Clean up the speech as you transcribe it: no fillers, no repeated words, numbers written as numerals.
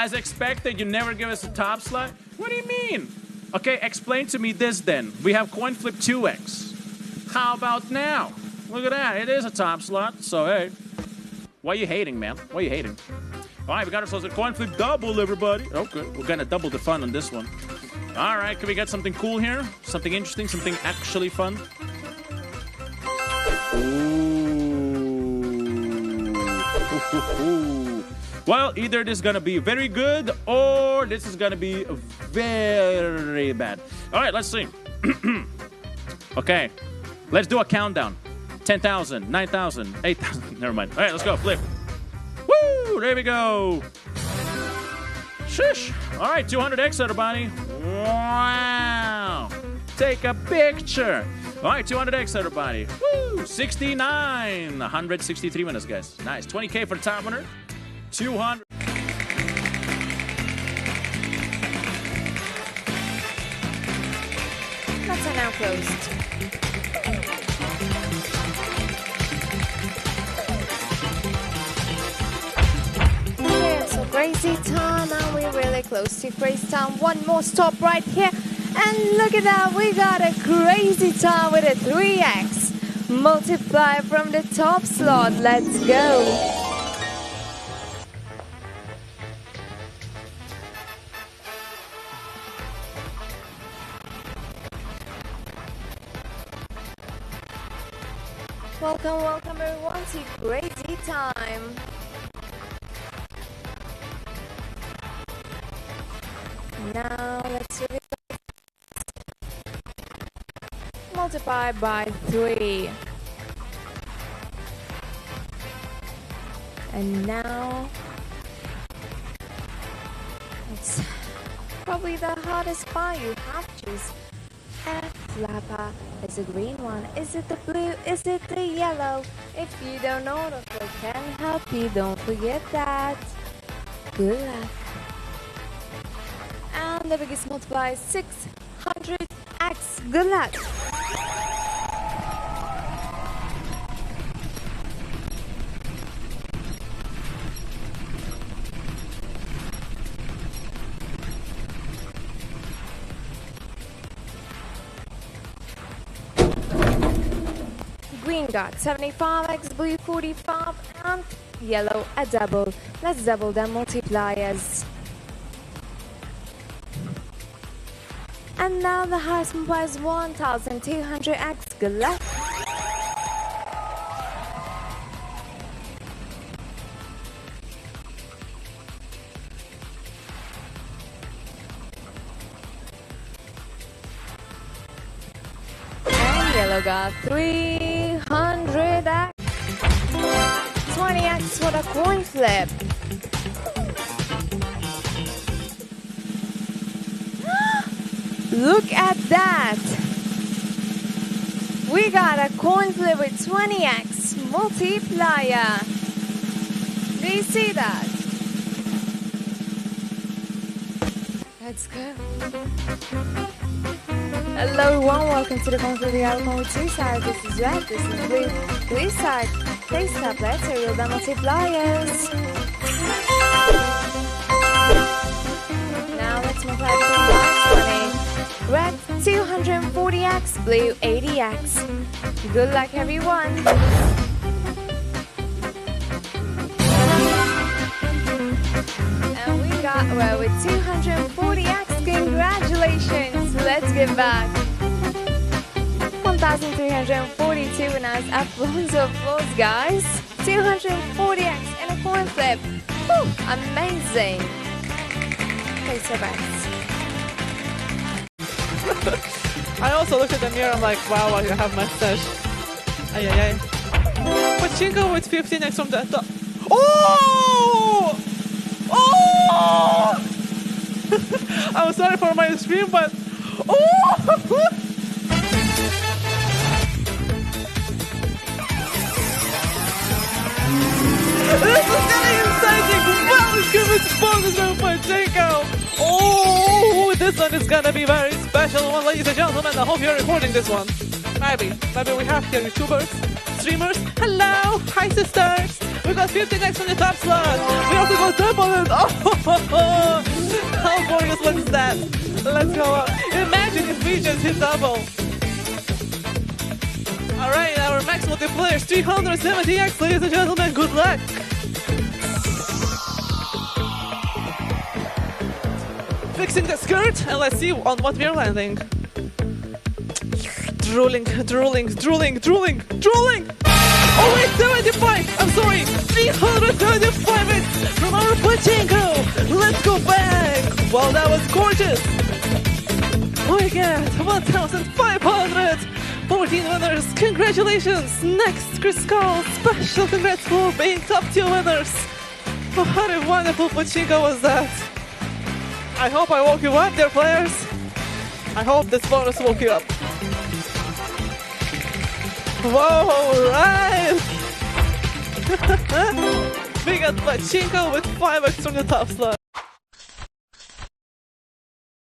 As expected, you never give us a top slot? What do you mean? Okay, explain to me this then. We have coin flip 2x. How about now? Look at that. It is a top slot, so hey. Why are you hating, man? Why are you hating? All right, we got ourselves a coin flip double, everybody. Okay, we're gonna double the fun on this one. All right, can we get something cool here? Something interesting, something actually fun? Ooh. Well, either this is gonna be very good or this is gonna be very bad. All right, let's see. Okay, let's do a countdown. 10,000, 9,000, 8,000. Never mind. All right, let's go. Flip. Woo! There we go. Shush. All right, 200x, everybody. Wow. Take a picture. All right, 200x, everybody. Woo! 69. 163 minutes, guys. Nice. 20K for the top winner. 200. That's are now closed. Okay, so crazy time, and we're really close to crazy time. One more stop right here. And look at that, we got a crazy time with a 3x. Multiply from the top slot. Let's go. Welcome, welcome everyone to Crazy Time. Now let's do it. Multiply by 3. And now it's probably the hardest part. You have to choose a flapper. Is it the green one? Is it the blue? Is it the yellow? If you don't know, the flow can help you. Don't forget that. Good luck. And the biggest multiplier is 600x. Good luck. Green got 75x, blue 45, and yellow a double. Let's double the multipliers. And now the highest multiplier is 1200x. Good luck. And yellow got 300x. 20x for the coin flip. Look at that! We got a coin flip with 20x multiplier. Do you see that? Let's go. Hello everyone, welcome to the coin flip. We have only 2 sides. This is red, this is blue. Blue side. Place up, let's reveal the multipliers. Now let's multiply between 20. Red 240x, blue 80x. Good luck everyone. And we got well with 240x. Congratulations. Let's get back. 1,342 winners. Applause, applause, guys. 240x in a coin flip. Woo, amazing. Place your bets. I also looked at the mirror, I'm like, wow, I have my stash. Ay, ay, ay. Pachinko with 15x from the top. Oh! Oh! I'm sorry for my stream, but... Oh! This is getting exciting! Wow, let's give it bonus from Pachinko! Oh, this one is gonna be very special one, ladies and gentlemen. I hope you're recording this one. Maybe we have here YouTubers, streamers. Hello, hi sisters. We got 15x from the top slot. We also got double it. Oh, how glorious was that? Let's go up. Imagine if we just hit double. Alright, our max multiplier is 370x, ladies and gentlemen. Good luck. Fixing the skirt, and let's see on what we're landing. Drooling. Oh wait, 75! I'm sorry, 375x from our Pachinko! Let's go back! Wow, that was gorgeous! Oh my god, 1,500! 14 winners, congratulations! Next, Chris Call, special congrats for being top 2 winners! Oh, what a wonderful Pachinko was that! I hope I woke you up, dear players! I hope this bonus woke you up. Whoa, right! We got Pachinko with 5x from the top slot.